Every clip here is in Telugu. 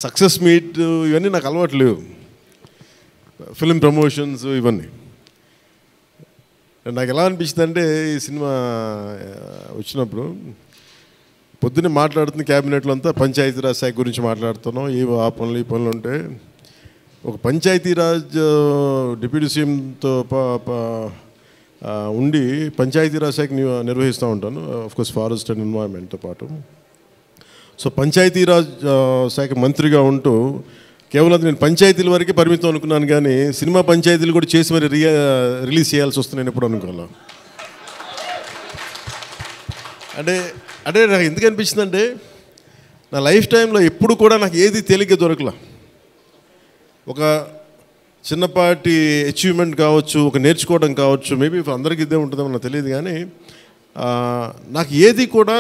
సక్సెస్ మీట్ ఇవన్నీ నాకు అలవాటు లేవు. ఫిల్మ్ ప్రమోషన్స్ ఇవన్నీ నాకు ఎలా అనిపించింది అంటే, ఈ సినిమా వచ్చినప్పుడు పొద్దున్నే మాట్లాడుతున్న క్యాబినెట్లో అంతా పంచాయతీరాజ్ శాఖ గురించి మాట్లాడుతున్నాం. ఆ పనులు ఈ పనులు ఉంటే ఒక పంచాయతీరాజ్ డిప్యూటీ సీఎంతో ఉండి పంచాయతీరాజ్ శాఖ నిర్వహిస్తూ ఉంటాను, ఆఫ్కోర్స్ ఫారెస్ట్ అండ్ ఎన్వైరన్మెంట్తో పాటు. సో పంచాయతీరాజ్ శాఖ మంత్రిగా ఉంటూ కేవలం నేను పంచాయతీల వరకే పరిమితం అనుకున్నాను, కానీ సినిమా పంచాయతీలు కూడా చేసి మరి రిలీజ్ చేయాల్సి వస్తుంది నేను ఎప్పుడు అనుకోవాలి. అంటే నాకు ఎందుకు అనిపించిందంటే, నా లైఫ్ టైంలో ఎప్పుడు కూడా నాకు ఏది తేలిగ్గా దొరకలా. ఒక చిన్నపాటి అచీవ్మెంట్ కావచ్చు, ఒక నేర్చుకోవడం కావచ్చు, మేబీ అందరికీ ఇదే ఉంటుందేమో నాకు తెలియదు, కానీ నాకు ఏది కూడా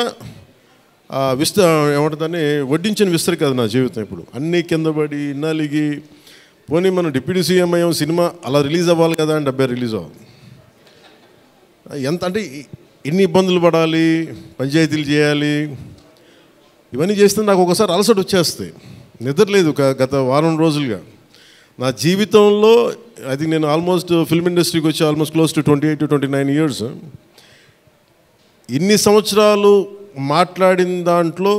ఏమంటుందని వడ్డించిన విస్తరి కాదు నా జీవితం. ఇప్పుడు అన్నీ కింద పడి ఇన్నాళ్ళకి పోనీ మనం డిప్యూటీ సీఎం అయ్యాం, సినిమా అలా రిలీజ్ అవ్వాలి కదా అని 70 రిలీజ్ అవ్వాలి. ఎంత అంటే ఎన్ని ఇబ్బందులు పడాలి, పంచాయతీలు చేయాలి, ఇవన్నీ చేస్తే నాకు ఒకసారి అలసట వచ్చేస్తాయి. నిద్రలేదు గత వారం రోజులుగా నా జీవితంలో. అది నేను ఆల్మోస్ట్ ఫిల్మ్ ఇండస్ట్రీకి వచ్చి almost close to 28 to 29 years. ఇన్ని సంవత్సరాలు మాట్లాడిన దాంట్లో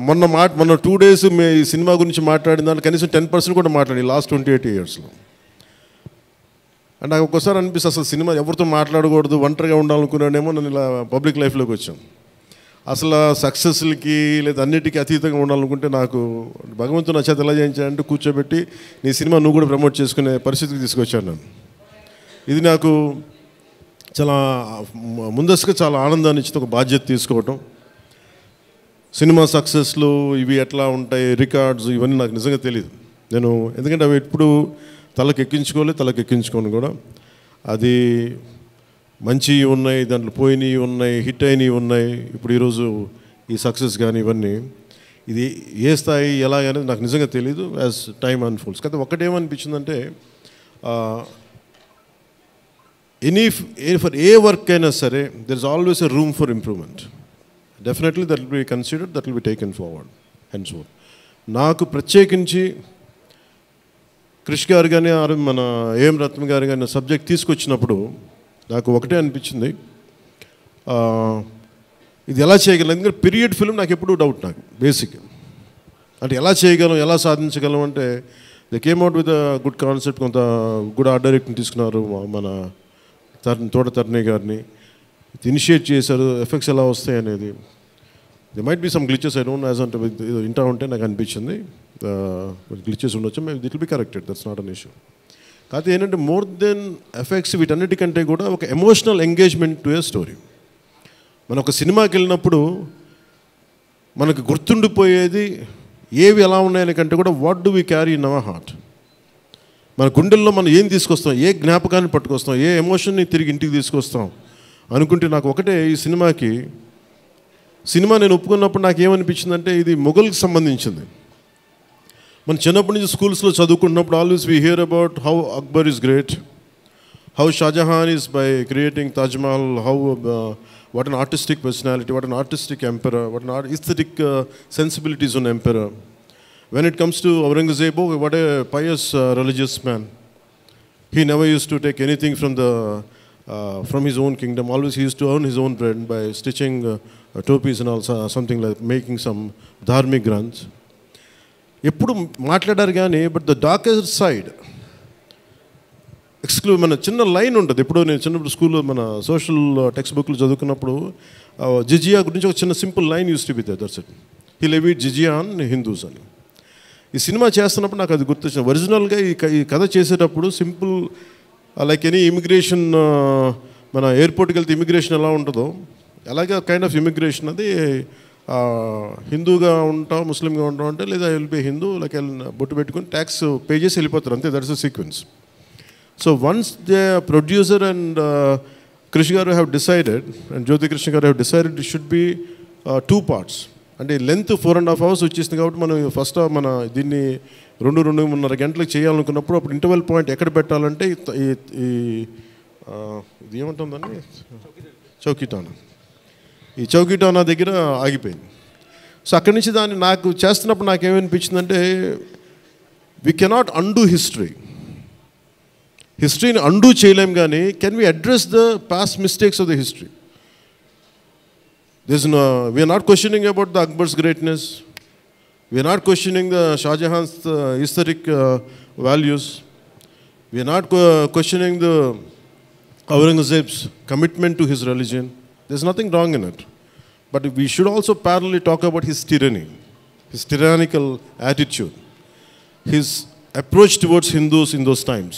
మొన్న 2 days ఈ సినిమా గురించి మాట్లాడిన దాంట్లో కనీసం 10% కూడా మాట్లాడి లాస్ట్ 28 yearsలో. అంటే నాకు ఒక్కోసారి అనిపిస్తుంది అసలు సినిమా ఎవరితో మాట్లాడకూడదు, ఒంటరిగా ఉండాలనుకున్నాడేమో. నేను ఇలా పబ్లిక్ లైఫ్లోకి వచ్చాను. అసలు సక్సెస్లకి లేదా అన్నిటికీ అతీతంగా ఉండాలనుకుంటే నాకు భగవంతుడు నా చేత ఎలా చేయించాడంటే కూర్చోబెట్టి నీ సినిమా నువ్వు కూడా ప్రమోట్ చేసుకునే పరిస్థితికి తీసుకొచ్చాను నేను. ఇది నాకు చాలా ముందస్తుగా చాలా ఆనందాన్ని ఇచ్చింది, ఒక బాధ్యత తీసుకోవటం. సినిమా సక్సెస్లు ఇవి ఎట్లా ఉంటాయి, రికార్డ్స్ ఇవన్నీ నాకు నిజంగా తెలియదు. నేను ఎందుకంటే అవి ఎప్పుడు తలకెక్కించుకోను కూడా. అది మంచి ఉన్నాయి, దాంట్లో పోయినవి ఉన్నాయి, హిట్ అయినవి ఉన్నాయి. ఇప్పుడు ఈరోజు ఈ సక్సెస్ కానీ ఇవన్నీ ఇది ఏ స్థాయి ఎలాగనేది నాకు నిజంగా తెలీదు యాజ్ టైమ్ అన్ఫోల్డ్స్. కానీ ఒకటేమనిపించిందంటే, ఫర్ ఏ వర్క్ అయినా సరే there is always a room for improvement. Definitely that will be considered, that will be taken forward and so. నాకు ప్రత్యేకించి క్రిష్ గారు కానీ మన ఏఎం రత్న గారు కానీ సబ్జెక్ట్ తీసుకొచ్చినప్పుడు నాకు ఒకటే అనిపించింది, ఇది ఎలా చేయగలం. ఎందుకంటే పీరియడ్ ఫిల్మ్ నాకు ఎప్పుడూ డౌట్, నాకు బేసిక్ అంటే ఎలా చేయగలం, ఎలా సాధించగలం అంటే they came out with good concept. కొంత గుడ్ ఆర్ట్ డైరెక్ట్ని తీసుకున్నారు, మన తోట తరుణి గారిని ఇనిషియేట్ చేశారు. ఎఫెక్ట్స్ ఎలా వస్తాయి అనేది, they might be some glitches, I don't as అంటే వింటా ఉంటే నాకు అనిపించింది గ్లిచెస్ ఉండొచ్చు, maybe it will be corrected, that's not an issue. కాకపోతే ఏంటంటే మోర్ దెన్ ఎఫెక్ట్స్ వీటన్నిటికంటే కూడా ఒక emotional engagement to a story. మనం ఒక సినిమాకి వెళ్ళినప్పుడు మనకు గుర్తుండిపోయేది ఏవి ఎలా ఉన్నాయని కంటే కూడా what do we carry in our heart. మన గుండెల్లో మనం ఏం తీసుకొస్తాం, ఏ జ్ఞాపకాన్ని పట్టుకొస్తాం, ఏ ఎమోషన్ని తిరిగి ఇంటికి తీసుకొస్తాం అనుకుంటే, నాకు ఒకటే ఈ సినిమా నేను ఒప్పుకున్నప్పుడు నాకు ఏమనిపించిందంటే, ఇది మొఘల్కి సంబంధించింది. మన చిన్నప్పటి నుంచి స్కూల్స్లో చదువుకుంటున్నప్పుడు always we hear about how Akbar is great, how Shah Jahan is by creating Taj Mahal, how what an artistic personality, what an artistic emperor, what an aesthetic sensibilities on emperor. When it comes to Aurangzeb, what a pious religious man. He never used to take anything from his own kingdom. Always he used to earn his own bread by stitching topis and also something like making some dharmic granths. ఎప్పుడు మాట్లాడారు కానీ, బట్ ద డార్కెస్ట్ సైడ్ మన చిన్న లైన్ ఉంటుంది. ఎప్పుడు నేను చిన్నప్పుడు స్కూల్లో మన సోషల్ టెక్స్ట్ బుక్లు చదువుకున్నప్పుడు జిజియా గురించి ఒక చిన్న simple line used to be there, that's it. He levied జిజియా ఆన్ హిందూస్ అని. ఈ సినిమా చేస్తున్నప్పుడు నాకు అది గుర్తొచ్చింది. ఒరిజినల్గా ఈ కథ చేసేటప్పుడు సింపుల్ లైక్ ఎనీ ఇమిగ్రేషన్, మన ఎయిర్పోర్ట్కి వెళ్తే ఇమిగ్రేషన్ ఎలా ఉంటుందో అలాగే కైండ్ ఆఫ్ ఇమిగ్రేషన్ అది. హిందూగా ఉంటాం, ముస్లింగా ఉంటాం అంటే, లేదా విల్ బి హిందూ లైక్ బొట్టు పెట్టుకుని ట్యాక్స్ పే చేసి వెళ్ళిపోతారు, అంతే. That's the sequence. So once the producer and కృషి గారు హ్యావ్ డిసైడెడ్, అండ్ జ్యోతి కృష్ణ గారు have decided it should be 2 parts. అంటే లెంత్ 4.5 hours వచ్చేసింది కాబట్టి మనం ఫస్ట్ మన దీన్ని 2-2.5 గంటలకు చేయాలనుకున్నప్పుడు అప్పుడు ఇంటర్వెల్ పాయింట్ ఎక్కడ పెట్టాలంటే ఇది ఏమంటుందండి, చౌకీటానా. ఈ చౌకీటానా దగ్గర ఆగిపోయింది. సో అక్కడి నుంచి దాన్ని నాకు చేస్తున్నప్పుడు నాకేమనిపించిందంటే వీ కెనాట్ అండూ హిస్టరీని అండూ చేయలేం, కానీ can we address the past mistakes of the history? We're not questioning about the Akbar's greatness, we're not questioning the Shah Jahan's historic values, we are not questioning the Aurangzeb's commitment to his religion. There's nothing wrong in it, but we should also parallelly talk about his tyranny, his tyrannical attitude, his approach towards Hindus in those times.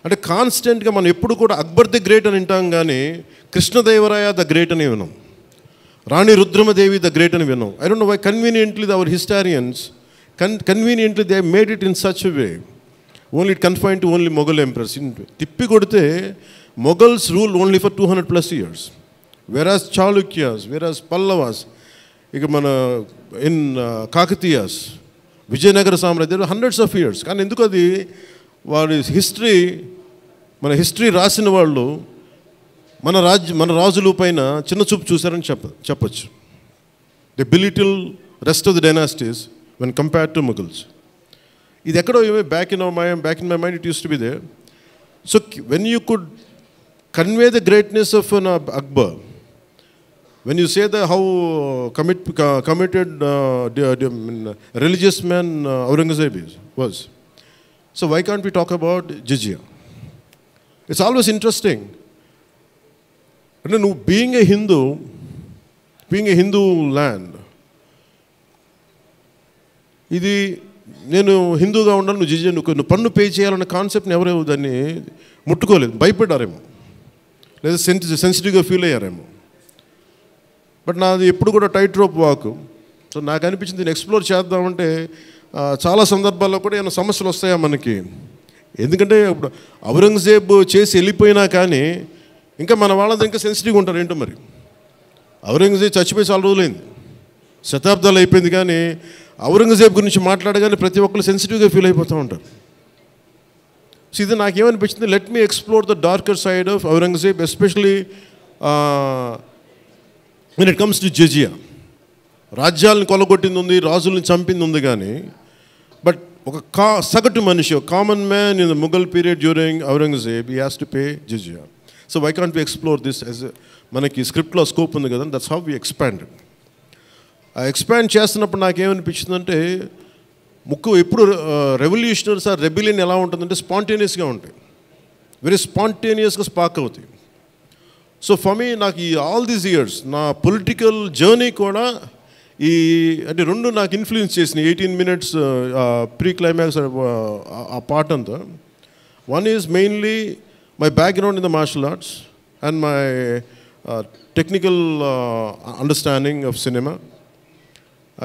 అంటే కాన్స్టెంట్గా మనం ఎప్పుడు కూడా అక్బర్ ది గ్రేట్ అని వింటాం, కానీ కృష్ణదేవరాయ ద గ్రేట్ అని విన్నాం, రాణి రుద్రమదేవి ద గ్రేట్ అని విన్నాం. I don't know why conveniently our historians conveniently they made it in such a way, only it confined to only Mughal emperors. Tippi kodute Mughals ruled only for 200+ years, whereas Chalukyas, whereas Pallavas, in Kakatiyas, Vijayanagara Samrajya, there were hundreds of years. కానీ ఎందుకు అది వారి హిస్టరీ, మన హిస్టరీ రాసిన వాళ్ళు మన రాజుల పైన చిన్న చూపు చూశారని చెప్పచ్చు. They belittle rest of the dynasties when compared to Mughals. ఇది ఎక్కడో back in my mind it used to be there. So when you could convey the greatness of an Akbar, when you say that how committed religious man Aurangzeb was, so why can't we talk about jizya? It's always interesting. Being a Hindu land, ఇది నేను హిందూగా ఉండాలి, నువ్వు జిజియా నువ్వు పన్ను పే చేయాలన్న కాన్సెప్ట్ని ఎవరో దాన్ని ముట్టుకోలేదు, భయపడ్డారేమో, లేదా సెన్సిటివ్గా ఫీల్ అయ్యారేమో. బట్ నాది ఎప్పుడు కూడా టైట్ రోప్ వాక్. సో నాకు అనిపించింది దీన్ని ఎక్స్ప్లోర్ చేద్దామంటే చాలా సందర్భాల్లో కూడా ఏమైనా సమస్యలు వస్తాయా మనకి. ఎందుకంటే ఇప్పుడు ఔరంగజేబ్ చేసి వెళ్ళిపోయినా కానీ ఇంకా మన వాళ్ళంతా ఇంకా సెన్సిటివ్గా ఉంటారు ఏంటో మరి. ఔరంగజేబ్ చచ్చిపోయి చాలా రోజులైంది, శతాబ్దాలు అయిపోయింది, కానీ ఔరంగజేబ్ గురించి మాట్లాడగానే ప్రతి ఒక్కరు సెన్సిటివ్గా ఫీల్ అయిపోతూ ఉంటారు. సో ఇది నాకేమనిపించింది, let me explore the darker side of Aurangzeb, especially when it comes to jizya. రాజ్యాలను కొలగొట్టింది ఉంది, రాజుల్ని చంపింది ఉంది, కానీ బట్ ఒక సగటు మనిషి, ఒక common man in the Mughal period during Aurangzeb, he has to pay జిజియా. So why can't we explore this as మనకి స్క్రిప్ట్లో స్కోప్ ఉంది కదా, దట్స్ హౌ వి ఎక్స్పాండెడ్. ఆ ఎక్స్పాండ్ చేస్తున్నప్పుడు నాకేమనిపించిందంటే ఎప్పుడు రెవల్యూషనరీస్ ఆర్ రెబిలియన్ ఎలా ఉంటుందంటే స్పాంటేనియస్గా ఉంటాయి, వెరీ స్పాంటేనియస్గా స్పార్క్ అవుతాయి. సో ఫర్ మీ నాకు ఈ ఆల్ దీస్ ఇయర్స్ నా పొలిటికల్ జర్నీ కూడా అంటే రెండు నాకు ఇన్ఫ్లుయెన్స్ చేసినాయి. 18 minutes ప్రీ క్లైమాక్స్ ఆ పార్ట్ అంతా. One is mainly my background in the martial arts and my technical understanding of cinema,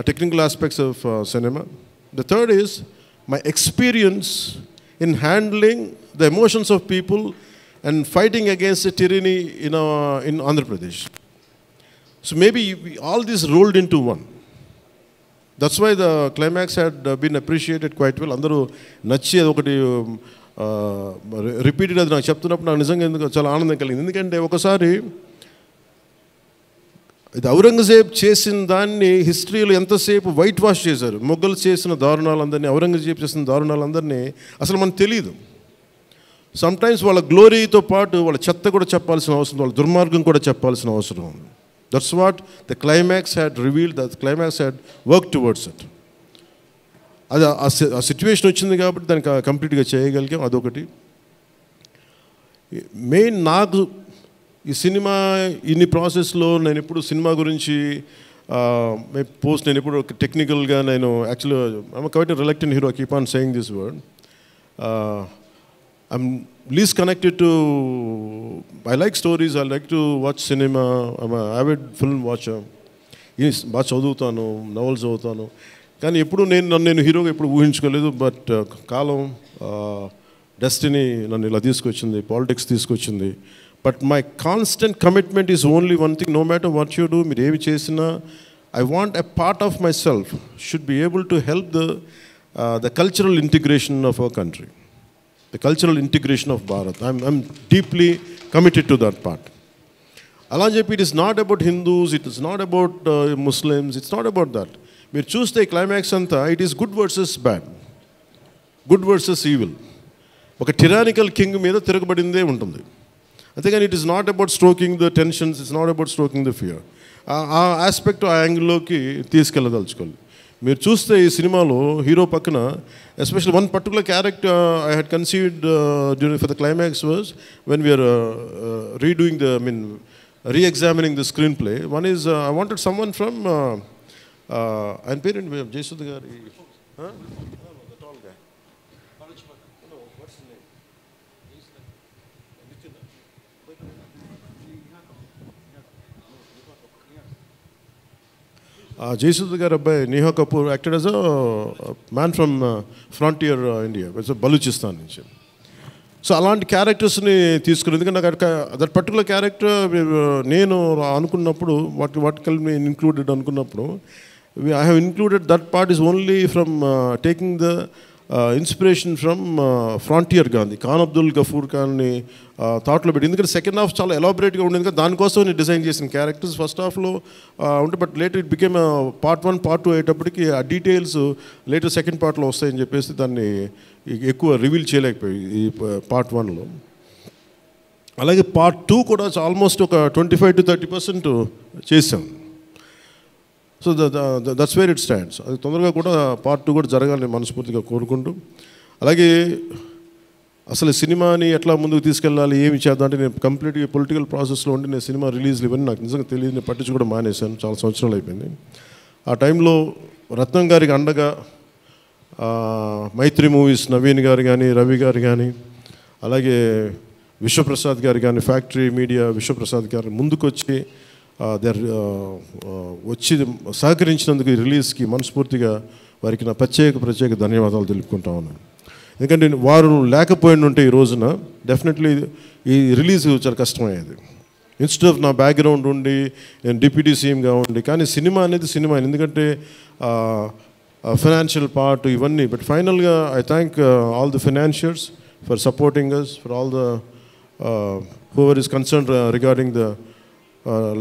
technical aspects of cinema. The third is my experience in handling the emotions of people and fighting against the tyranny in Andhra Pradesh. So maybe all this rolled into one. That's why the climax had been appreciated quite well. Andaru nachi adokati repeated adi naaku cheptunnappudu naaku nijanga enduko chaala aanandam kalindi. Endukante okasari ఇది ఔరంగజేబ్ చేసిన దాన్ని హిస్టరీలో ఎంతసేపు వైట్ వాష్ చేశారు. మొఘల్ చేసిన దారుణాలందరినీ, ఔరంగజేబ్ చేసిన దారుణాలందరినీ అసలు మనకు తెలియదు. సమ్టైమ్స్ వాళ్ళ గ్లోరీతో పాటు వాళ్ళ చెత్త కూడా చెప్పాల్సిన అవసరం, వాళ్ళ దుర్మార్గం కూడా చెప్పాల్సిన అవసరం. That's what the climax had revealed, the climax had work towards it. అది ఆ సిచ్యువేషన్ వచ్చింది కాబట్టి దాన్ని కంప్లీట్గా చేయగలిగాం. అదొకటి మెయిన్. నాకు ఈ సినిమా ఇన్ని ప్రాసెస్లో నేను ఎప్పుడు సినిమా గురించి నేను ఎప్పుడు టెక్నికల్గా నేను యాక్చువల్గా I'm quite reluctant hero, keep on saying this word. I'm least connected to, I like stories, I like to watch cinema, I'm avid film watcher. బాగా చదువుతాను, నవల్స్ చదువుతాను, కానీ ఎప్పుడు నేను హీరోగా ఎప్పుడు ఊహించుకోలేదు. బట్ కాలం, డెస్టినీ నన్ను ఇలా తీసుకొచ్చింది, పాలిటిక్స్ తీసుకొచ్చింది. But my constant commitment is only one thing, no matter what you do, మీరు ఏమి చేసినా, I want a part of myself should be able to help the cultural integration of our country, the cultural integration of Bharat. I'm deeply committed to that part. అలా అని చెప్పి it is not about Hindus, it is not about Muslims, it's not about that. మీరు చూస్తే క్లైమాక్స్ అంతా it is good versus bad, good versus evil. ఒక టిరానికల్ కింగ్ మీద తిరగబడిందే ఉంటుంది. అంతేగాని it is not about stroking the tensions, it's not about stroking the fear. ఆ ఆస్పెక్ట్, ఆ యాంగిల్లోకి తీసుకెళ్ళదలుచుకోవాలి. మీరు చూస్తే ఈ సినిమాలో హీరో పక్కన especially one particular character I had conceived during for the climax was when we're redoing the re-examining the screenplay. One is I wanted someone from ఆయన పేరేంటి జయసుధ గారి, the tall guy. No, what's his name? Jayasudha గారి అబ్బాయి Nihar Kapoor acted as a man from frontier India, Balochistan నుంచి. సో అలాంటి క్యారెక్టర్స్ని తీసుకుని, ఎందుకంటే నాకు దట్ పర్టికులర్ క్యారెక్టర్ నేను అనుకున్నప్పుడు వాట్ కెన్ బి ఇన్క్లూడెడ్ అనుకున్నప్పుడు I have included that part is only from taking the inspiration from frontier Gandhi, Khan Abdul Ghaffar ఖాన్ని థాట్లో పెట్టి. ఎందుకంటే సెకండ్ హాఫ్ చాలా ఎలాబరేట్గా ఉండేది కదా, దానికోసం నేను డిజైన్ చేసిన క్యారెక్టర్స్ ఫస్ట్ హాఫ్లో ఉంటే, but later it became part 1 part 2 అయ్యేటప్పటికి ఆ డీటెయిల్స్ లేటర్ సెకండ్ పార్ట్లో వస్తాయని చెప్పేసి దాన్ని ఎక్కువ రివీల్ చేయలేకపోయి ఈ పార్ట్ 1లో. అలాగే పార్ట్ 2 కూడా ఆల్మోస్ట్ ఒక 25 to 30% చేసాం. So that's where it stands. అది తొందరగా కూడా పార్ట్ 2 కూడా జరగాలని మనస్ఫూర్తిగా కోరుకుంటూ, అలాగే అసలు సినిమాని ఎట్లా ముందుకు తీసుకెళ్ళాలి, ఏమి చేద్దాం అంటే నేను కంప్లీట్గా పొలిటికల్ ప్రాసెస్లో ఉండి నేను సినిమా రిలీజ్లు ఇవన్నీ నాకు నిజంగా తెలియదు, నేను పట్టించుకోవడం మానేశాను, చాలా సంవత్సరాలు అయిపోయింది. ఆ టైంలో రత్నం గారికి అండగా మైత్రి మూవీస్ నవీన్ గారు కానీ, రవి గారు కానీ, అలాగే విశ్వప్రసాద్ గారు కానీ, ఫ్యాక్టరీ మీడియా విశ్వప్రసాద్ గారు ముందుకొచ్చి వచ్చి సహకరించినందుకు ఈ రిలీజ్కి మనస్ఫూర్తిగా వారికి నా ప్రత్యేక ధన్యవాదాలు తెలుపుకుంటా ఉన్నాను. ఎందుకంటే వారు లేకపోయిన ఉంటే ఈ రోజున డెఫినెట్లీ ఈ రిలీజ్ చాలా కష్టమయ్యేది. ఇన్స్టెడ్ ఆఫ్ నా బ్యాక్గ్రౌండ్ ఉండి నేను డిప్యూటీ సీఎంగా ఉండి, కానీ సినిమా అనేది సినిమా, ఎందుకంటే ఫైనాన్షియల్ పార్ట్ ఇవన్నీ. బట్ ఫైనల్గా I thank all the financiers for supporting us, for all the whoever is concern regarding the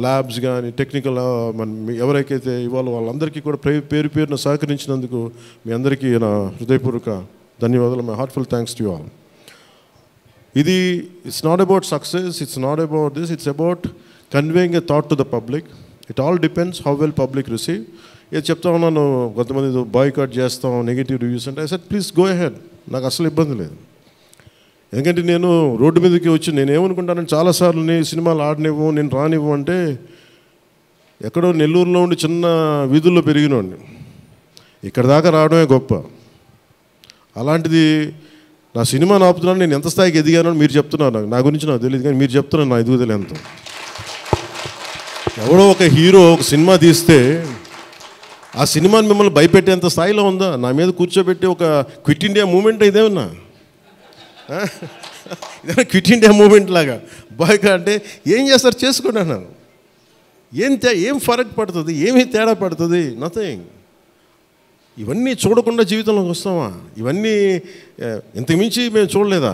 labs కానీ టెక్నికల్ ఎవరైతే ఇవాళ వాళ్ళందరికీ కూడా పేరున సహకరించినందుకు మీ అందరికీ నా హృదయపూర్వక ధన్యవాదాలు. My heartful thanks to you all. ఇది it's not about success, it's not about this, it's about conveying a thought to the public. It all depends how well public receive. ఏది చెప్తా ఉన్నాను, కొంతమంది బాయ్కాట్ చేస్తాం, నెగిటివ్ రివ్యూస్ అంటే, I said please go ahead, నాకు అసలు ఇబ్బంది లేదు. ఎందుకంటే నేను రోడ్డు మీదకి వచ్చి నేను ఏమనుకుంటానంటే చాలాసార్లు నేను సినిమాలు ఆడనివ్వు, నేను రానివ్వు అంటే, ఎక్కడో నెల్లూరులో ఉండి చిన్న వీధుల్లో పెరిగినోడిని, ఇక్కడ దాకా రావడమే గొప్ప. అలాంటిది నా సినిమాని ఆపుతున్నాను, నేను ఎంత స్థాయికి ఎదిగానని మీరు చెప్తున్నారు. నా గురించి నాకు తెలియదు, కానీ మీరు చెప్తున్నారు నా ఎదుగుదల ఎంత. ఎవడో ఒక హీరో ఒక సినిమా తీస్తే ఆ సినిమాని మిమ్మల్ని భయపెట్టేంత స్థాయిలో ఉందా? నా మీద కూర్చోబెట్టి ఒక క్విట్ ఇండియా మూమెంట్ ఇదేమన్నా, ఇదేనా క్విట్ ఇండియా మూమెంట్ లాగా? బాయ్కా అంటే ఏం చేస్తారు చేసుకోండి అన్నాను. ఏం ఫరక్ పడుతుంది, ఏమీ తేడా పడుతుంది? నథింగ్. ఇవన్నీ చూడకుండా జీవితంలోకి వస్తామా? ఇవన్నీ ఇంతకుమించి మేము చూడలేదా?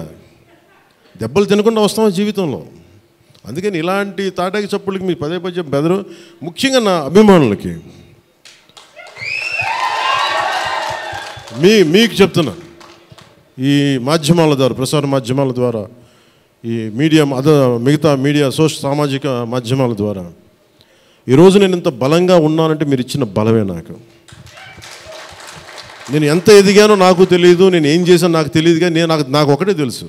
దెబ్బలు తినకుండా వస్తామా జీవితంలో? అందుకని ఇలాంటి తాటాకి చప్పులకి మీరు పదే బెదరు. ముఖ్యంగా నా అభిమానులకి మీకు చెప్తున్నా, ఈ మాధ్యమాల ద్వారా, ప్రసార మాధ్యమాల ద్వారా, ఈ మీడియా మిగతా మీడియా సామాజిక మాధ్యమాల ద్వారా ఈరోజు నేను ఇంత బలంగా ఉన్నానంటే మీరు ఇచ్చిన బలమే. నేను ఎంత ఎదిగానో నాకు తెలియదు, నేను ఏం చేశానో నాకు తెలియదు, కానీ నాకు ఒకటే తెలుసు,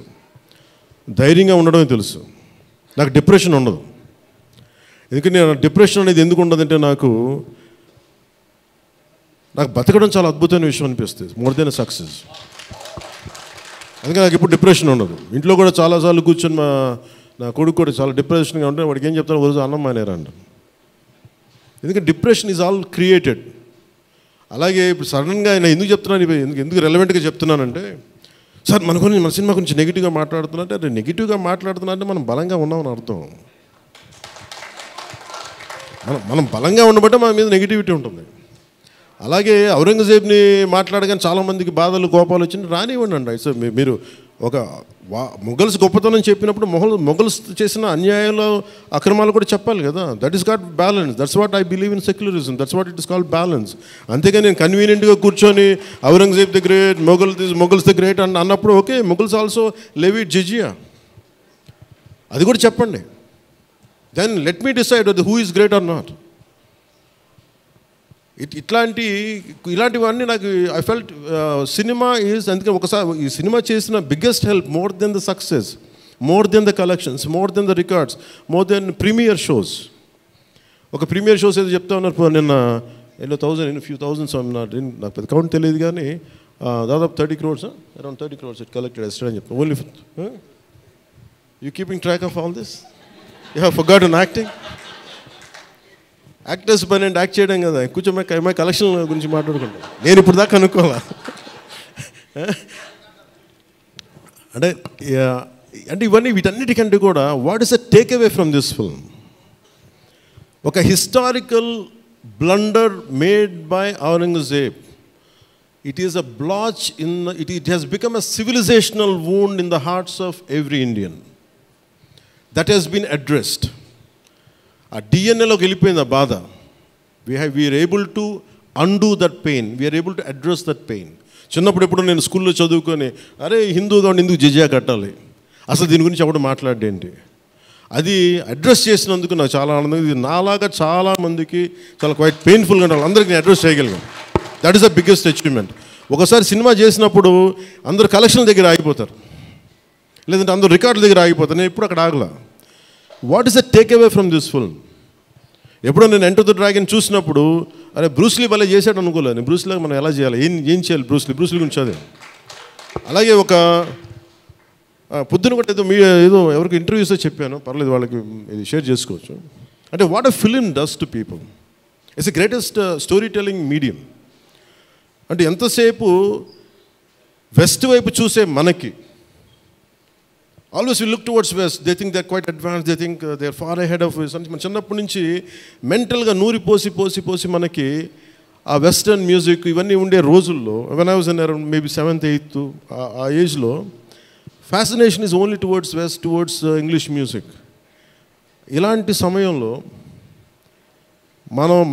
ధైర్యంగా ఉండడమే తెలుసు. నాకు డిప్రెషన్ ఉండదు. ఎందుకంటే నేను డిప్రెషన్ అనేది ఎందుకు ఉండదంటే, నాకు బతకడం చాలా అద్భుతమైన విషయం అనిపిస్తుంది, మోర్ దెన్ సక్సెస్. అందుకే నాకు ఇప్పుడు డిప్రెషన్ ఉండదు. ఇంట్లో కూడా చాలాసార్లు కూర్చొని నా కొడుకు కూడా చాలా డిప్రెషన్గా ఉంటే వాడికి ఏం చెప్తాను, రోజు అన్నం మానేరంట. ఎందుకంటే డిప్రెషన్ ఈజ్ ఆల్ క్రియేటెడ్. అలాగే ఇప్పుడు సడన్గా ఆయన ఎందుకు చెప్తున్నాను, ఎందుకు రెలవెంట్గా చెప్తున్నానంటే, సార్ మన సినిమా గురించి నెగిటివ్గా మాట్లాడుతున్నట్టే, అది నెగిటివ్గా మాట్లాడుతున్నట్టే మనం బలంగా ఉన్నామని అర్థం. మనం బలంగా ఉండబట్టే మన మీద నెగిటివిటీ ఉంటుంది. అలాగే ఔరంగజేబ్ని మాట్లాడగానే చాలామందికి బాధలు కోపాలు వచ్చింది, రానివ్వండి అండి. సో మీరు ఒక మొఘల్స్ గొప్పతనం చెప్పినప్పుడు మొఘల్స్ చేసిన అన్యాయాలు అక్రమాలు కూడా చెప్పాలి కదా. That is got balance. That's what I believe in secularism. That's what it is called balance. అంతేగా నేను కన్వీనియంట్గా కూర్చొని Aurangzeb the great, Mughals the great అన్నప్పుడు ఓకే, మొఘల్స్ ఆల్సో లెవీడ్ జిజియా, అది కూడా చెప్పండి. Then let me decide who is great or not. ఇలాంటివన్నీ నాకు ఐ ఫెల్ట్ సినిమా ఈజ్, అందుకే ఒకసారి ఈ సినిమా చేసిన biggest help more than the success, more than the collections, more than the records, more than premier shows. ఒక ప్రీమియర్ షోస్ ఏదో చెప్తా ఉన్నారు నిన్న, ఫ్యూ థౌజండ్స్, నాకు పెద్ద కౌంట్ తెలియదు కానీ దాదాపు 30 crores, around 30 crores it collected yesterday అని చెప్తాను. Only you keeping track of all this? You have forgotten acting. Actors పని అంటే యాక్ట్ చేయడం కదా, కూర్చోమై కలెక్షన్ గురించి మాట్లాడుకుంటాం. నేను ఇప్పుడు దాకా అనుకోవాలా అంటే ఇవన్నీ వీటన్నిటికంటే కూడా what is the take away from this film? ఒక historical blunder made by Aurangzeb. It is a blotch in it has become a civilizational wound in the hearts of every Indian. That has been addressed. ఆ డిఎన్ఏలోకి వెళ్ళిపోయింది ఆ బాధ. We're able to undo that pain, we're able to address that pain. చిన్నప్పుడు ఎప్పుడు నేను స్కూల్లో చదువుకొని అరే హిందూగా ఉండి ఎందుకు జిజియా కట్టాలి, అసలు దీని గురించి ఎవడు మాట్లాడేంటి, అది అడ్రస్ చేసినందుకు నాకు చాలా ఆనందంగా. ఇది నాలాగా చాలామందికి చాలా క్వైట్ పెయిన్ఫుల్గా ఉండాలి, అందరికీ నేను అడ్రస్ చేయగలిగాను. That is the biggest achievement. ఒకసారి సినిమా చేసినప్పుడు అందరు కలెక్షన్ల దగ్గర ఆగిపోతారు, లేదంటే అందరూ రికార్డుల దగ్గర ఆగిపోతారు. నేను ఎప్పుడు అక్కడ ఆగలా. What is the take away from this film? ఎప్పుడో నేను ఎంటర్ ద డ్రాగన్ చూసినప్పుడు అరే బ్రూస్లీ భలే చేశాడు అనుకోలేదు. నేను బ్రూస్లీగా మనం ఎలా చేయాలి, ఏం చేయాలి, బ్రూస్లీ గురించి చదివాను. అలాగే ఒక పొద్దున కూడా ఏదో ఎవరికి ఇంటర్వ్యూస్లో చెప్పాను, పర్లేదు వాళ్ళకి ఇది షేర్ చేసుకోవచ్చు. అంటే what a film does to people. It's the greatest story telling medium. అంటే ఎంతసేపు వెస్ట్ వైపు చూసే మనకి always we look towards west, they think they are quite advance, they think they are far ahead of west. అంటే మన చిన్నప్పటి నుంచి మెంటల్గా నూరి పోసి మనకి ఆ వెస్టర్న్ మ్యూజిక్ ఇవన్నీ ఉండే రోజుల్లో, when I was in around maybe 7th 8th ఆ ఏజ్లో fascination is only towards west, towards English music. ఇలాంటి సమయంలో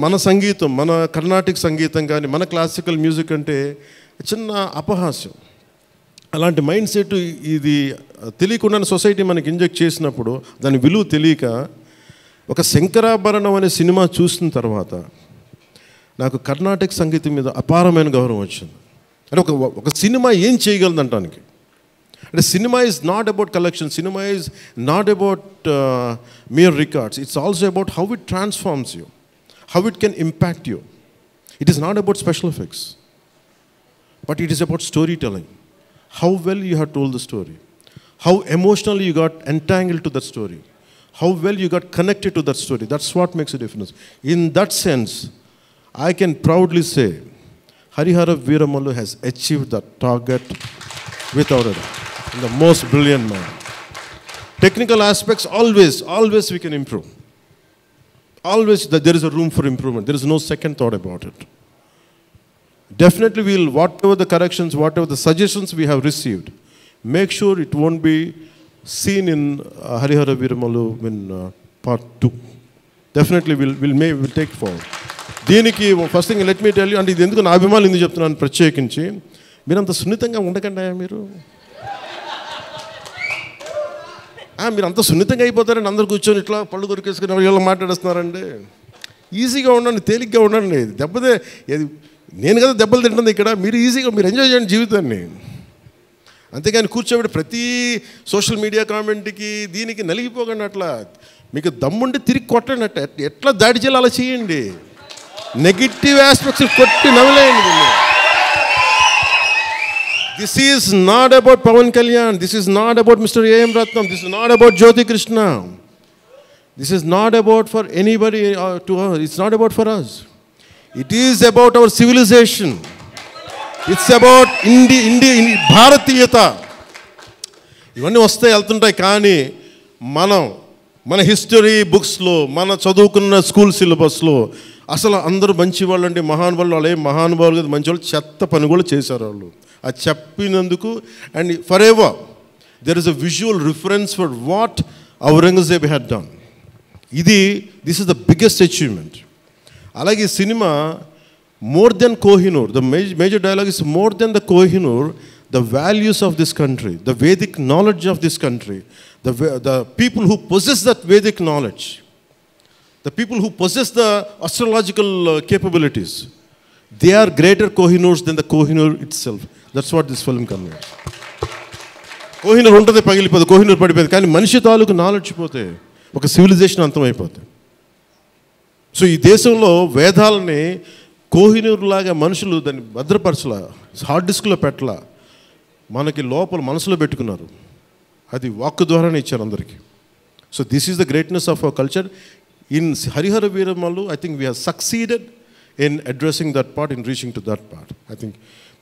మన సంగీతం, మన కర్ణాటిక్ సంగీతం కానీ మన క్లాసికల్ మ్యూజిక్ అంటే చిన్న అపహాస్యం. అలాంటి మైండ్ సెట్ ఇది తెలియకుండా సొసైటీ మనకి ఇంజెక్ట్ చేసినప్పుడు దాని విలువ తెలియక ఒక శంకరాభరణం అనే సినిమా చూసిన తర్వాత నాకు కర్ణాటక సంగీతం మీద అపారమైన గౌరవం వచ్చింది. అంటే ఒక సినిమా ఏం చేయగలదంటానికి. అంటే cinema is not about collection, cinema is not about mere records, it's also about how it transforms you, how it can impact you. It is not about special effects, but it is about story telling. How well you have told the story, how emotionally you got entangled to that story, how well you got connected to that story. That's what makes a difference. In that sense, I can proudly say Harihara Veeramallu has achieved that target without a doubt. The most brilliant man. Technical aspects, always we can improve. Always there is a room for improvement. There is no second thought about it. Definitely we'll, whatever the corrections, whatever the suggestions we have received, make sure it won't be seen in Harihara Veeramallu in part 2. Definitely we'll take forward. దీనికి first thing let me tell you, అంటే ఇది ఎందుకు నా అభిమానులు ఎందుకు చెప్తున్నాను ప్రత్యేకించి, మీరు అంత సున్నితంగా ఉండకండి. మీరు అంత సున్నితంగా అయిపోతారండి, అందరు కూర్చొని ఇట్లా పళ్ళు దొరికేసుకుని వీళ్ళు మాట్లాడేస్తున్నారండి. ఈజీగా ఉండండి, తేలిగ్గా ఉండండి. నేను కదా దెబ్బలు తింటుంది ఇక్కడ, మీరు ఈజీగా మీరు ఎంజాయ్ చేయండి జీవితాన్ని. అంతేగాని కూర్చోబెట్టి ప్రతి సోషల్ మీడియా కామెంట్కి దీనికి నలిగిపోకండి. అట్లా మీకు దమ్ముండి తిరిగి కొట్టండి. ఎట్లా దాడి చేయాలి అలా చేయండి. నెగిటివ్ ఆస్పెక్ట్స్ కొట్టి నవ్వలేయండి. This is not about Pavan Kalyan, this is not about mister A.M. Ratnam, this is not about Jyoti Krishna, this is not about for anybody to her, it's not about for us. It is about our civilization. It's about Bharatiyata. ఇవన్నీ వస్తాయి వెళ్తుంటాయి, కానీ మన హిస్టరీ బుక్స్లో, మన చదువుకున్న స్కూల్ సిలబస్లో అసలు అందరూ మంచివాళ్ళు అంటే మహానుభావులు, వాళ్ళు ఏం మహానుభావులు కదా, మంచి వాళ్ళు చెత్త పని కూడా చేశారు వాళ్ళు. అది చెప్పినందుకు and for ever there is a visual reference for what Aurangzeb had done. This is the biggest achievement. Alage cinema, more than Kohinoor, the major dialogue is more than the Kohinoor, the values of this country, the Vedic knowledge of this country, the people who possess that Vedic knowledge, the people who possess the astrological capabilities, they are greater Kohinoors than the Kohinoor itself. That's what this film conveys. Kohinoor untade pagilipadu, Kohinoor padipoyadu, కానీ మనిషి తాలూకు నాలెడ్జ్ పోతే ఒక సివిలైజేషన్ అంతమైపోతుంది. సో ఈ దేశంలో వేదాలని కోహినూరులాగా మనుషులు దాన్ని భద్రపరచలా, హార్డ్ డిస్క్లో పెట్టలా, మనకి లోపల మనసులో పెట్టుకున్నారు. అది వాక్కు ద్వారానే ఇచ్చారు అందరికీ. So this is the greatness of our culture. In Harihara Veeramallu I think we have succeeded in addressing that part, in reaching to that part. I think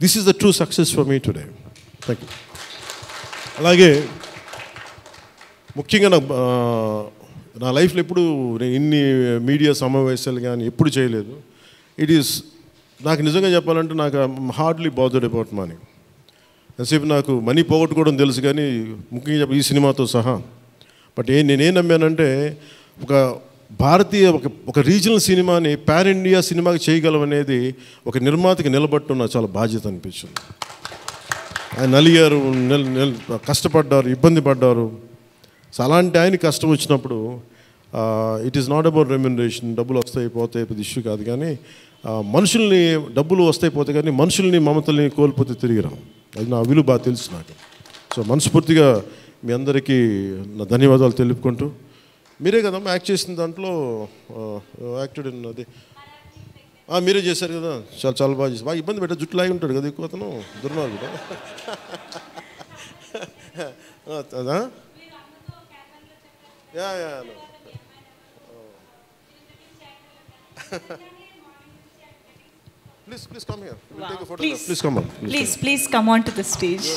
this is the true success for me today. Thank you. అలాగే ముఖ్యంగా నా లైఫ్లో ఎప్పుడు నేను ఇన్ని మీడియా సమావేశాలు కానీ ఎప్పుడు చేయలేదు. నాకు నిజంగా చెప్పాలంటే నాకు హార్డ్లీ బాదర్డ్ అబౌట్ మనీ. ఎంతసేపు నాకు మనీ పోగొట్టుకోవడం తెలుసు, కానీ ముఖ్యంగా చెప్పి ఈ సినిమాతో సహా. బట్ నేనేం నమ్మానంటే ఒక భారతీయ ఒక రీజనల్ సినిమాని పాన్ ఇండియా సినిమాకి చేయగలం అనేది ఒక నిర్మాతకి నిలబట్టడం నాకు చాలా బాధ్యత అనిపించింది. ఆయన నలిగారు, కష్టపడ్డారు, ఇబ్బంది పడ్డారు. సో అలాంటి ఆయన కష్టం వచ్చినప్పుడు it is not about remuneration, డబ్బులు వస్తాయి పోతాయి పెద్ద ఇష్యూ కాదు, కానీ మనుషుల్ని డబ్బులు వస్తాయి పోతాయి కానీ మనుషుల్ని మమతల్ని కోల్పోతే తిరిగి రాం. అది నా విలువ బాగా తెలుసు నాకు. సో మనస్ఫూర్తిగా మీ అందరికీ నా ధన్యవాదాలు తెలుపుకుంటూ, మీరే కదమ్మా యాక్ట్ చేసిన దాంట్లో యాక్టెడ్ అది మీరే చేశారు కదా, చాలా చాలా బాగా చేశారు. బాగా ఇబ్బంది పెట్టా, జుట్టు లాగి ఉంటాడు కదా ఎక్కువ అతను, దుర్మార్గుడు. అదా Please come here. We'll take a photograph. Please come on. Please come on to the stage.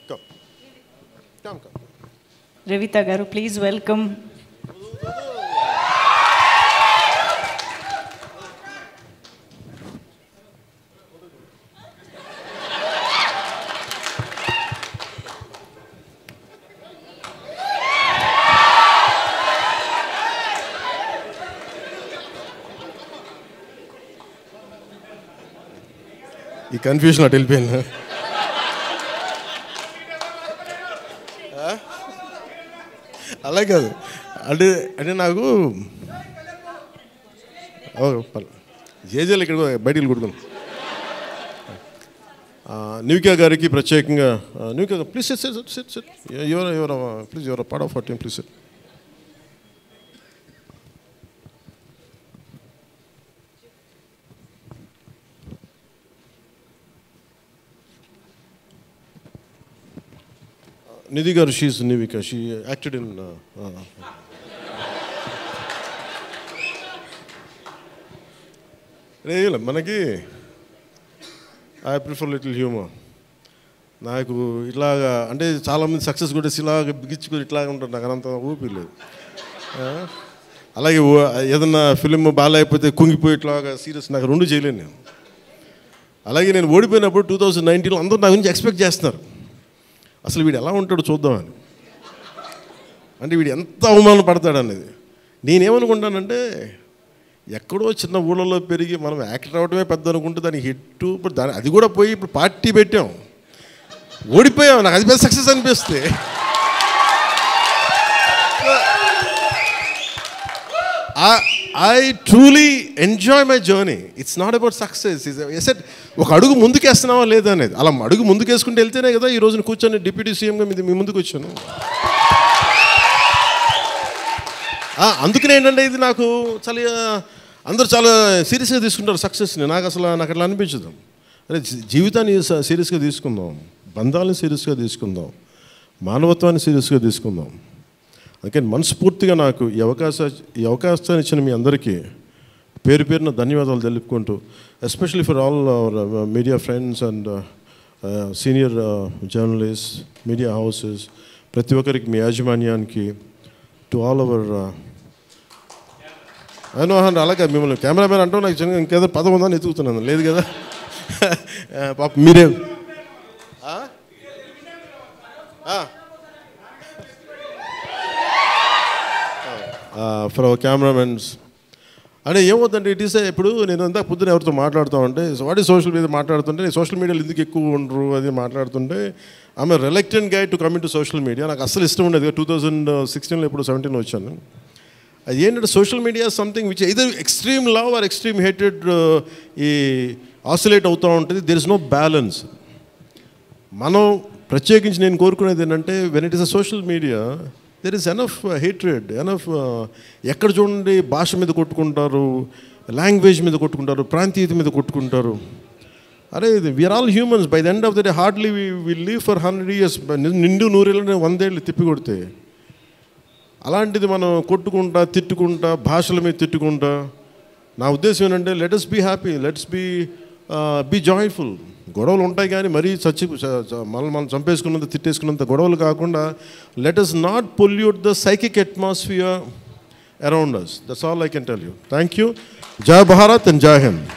Come. Revita garu, please welcome. ఈ కన్ఫ్యూజన్ అటు వెళ్ళిపోయింది. అలా కాదు అంటే నాకు జేజేలు ఇక్కడ బయటికి కొడుకున్నాం. న్యూకా గారికి ప్రత్యేకంగా, న్యూకా please sit please your part of our team, please sit. Nidhi garu, she is Nivika. She acted in. మనకి ఐ ప్రిఫర్ లిటిల్ హ్యూమర్. నాకు ఇట్లాగా అంటే చాలామంది సక్సెస్ కూడా ఇలాగ బిగించుకుని ఇట్లాగా ఉంటారు, నాకు అంత ఊపి లేదు. అలాగే ఏదన్నా ఫిలిం బాగాలేకపోతే కుంగిపోయి ఇట్లాగా సీరియస్, నాకు రెండు చేయలేను నేను. అలాగే నేను ఓడిపోయినప్పుడు 2019లో అందరూ నా గురించి ఎక్స్పెక్ట్ చేస్తున్నారు, అసలు వీడు ఎలా ఉంటాడో చూద్దామని, అంటే వీడు ఎంత అవమానం పడతాడు అనేది. నేనేమనుకుంటానంటే ఎక్కడో చిన్న ఊళ్ళలో పెరిగి మనం యాక్టర్ అవడమే పెద్ద అనుకుంటే దానికి హిట్, ఇప్పుడు అది కూడా పోయి ఇప్పుడు పార్టీ పెట్టాం, ఓడిపోయాం, నాకు అది పెద్ద సక్సెస్ అనిపిస్తే. I truly enjoy my journey. It's not about success. I said, ఒక అడుగు ముందుకేస్తున్నావా లేదా అనేది. అలా అడుగు ముందుకేసుకుంటూ వెళ్తేనే కదా ఈ రోజున కూర్చొని డిప్యూటీ సీఎంగా మీ ముందుకు వచ్చాను. అందుకనే ఏంటంటే ఇది నాకు చాలా అందరూ చాలా సీరియస్గా తీసుకుంటారు సక్సెస్ని. నాకు అట్లా అనిపించదు. అరే జీవితాన్ని సీరియస్గా తీసుకుందాం, బంధాలను సీరియస్గా తీసుకుందాం, మానవత్వాన్ని సీరియస్గా తీసుకుందాం. అందుకని మనస్ఫూర్తిగా నాకు ఈ అవకాశాన్ని ఇచ్చిన మీ అందరికీ పేరు పేరున ధన్యవాదాలు తెలుపుకుంటూ, especially for all our media friends and senior journalist, media houses, ప్రతి ఒక్కరికి మీ యాజమాన్యానికి, టు ఆల్ అవర్ అలాగే మిమ్మల్ని కెమెరామెన్ అంటూ నాకు ఇంకేదో పదం ఉందని ఎత్తుకుతున్నాను, లేదు కదా పాప మీరే ఫర్ అవర్ కెమెరామెన్స్ అంటే ఏమవుతుందంటే ఇట్ ఈస్ ఇప్పుడు నేను అంతా పొద్దున ఎవరితో మాట్లాడుతూ ఉంటే వాట్ ఈస్ సోషల్ మీడియా మాట్లాడుతుంటే నేను సోషల్ మీడియాలో ఎందుకు ఎక్కువ ఉండరు అది మాట్లాడుతుంటే ఆమె reluctant guy to coming to social media. నాకు అసలు ఇష్టం ఉండేది 2016లో ఇప్పుడు 17 వచ్చాను. అది ఏంటంటే social media something which either extreme love or extreme hated ఈ ఆసిలేట్ అవుతూ ఉంటుంది. There is no balance. మనం ప్రత్యేకించి నేను కోరుకునేది ఏంటంటే when it is a social media there is enough hatred, enough ఎక్కడ చూడండి భాష మీద కొట్టుకుంటారు, లాంగ్వేజ్ మీద కొట్టుకుంటారు, ప్రాంతీయత మీద కొట్టుకుంటారు. అరే we're all humans. By the end of the day hardly we live for 100 years. నిండు 100 ఏళ్ళని 100 ఏళ్ళు తిప్పి కొడితే అలాంటిది మనం కొట్టుకుంటా తిట్టుకుంటా భాషల మీద తిట్టుకుంటా. నా ఉద్దేశం ఏంటంటే let us be happy, let's be joyful. గొడవలు ఉంటాయి కానీ మరీ మనం చంపేసుకున్నంత తిట్టేసుకున్నంత గొడవలు కాకుండా let us not pollute the psychic atmosphere around us. That's all I can tell you. Thank you. జై భారత్ అండ్ జై హింద్.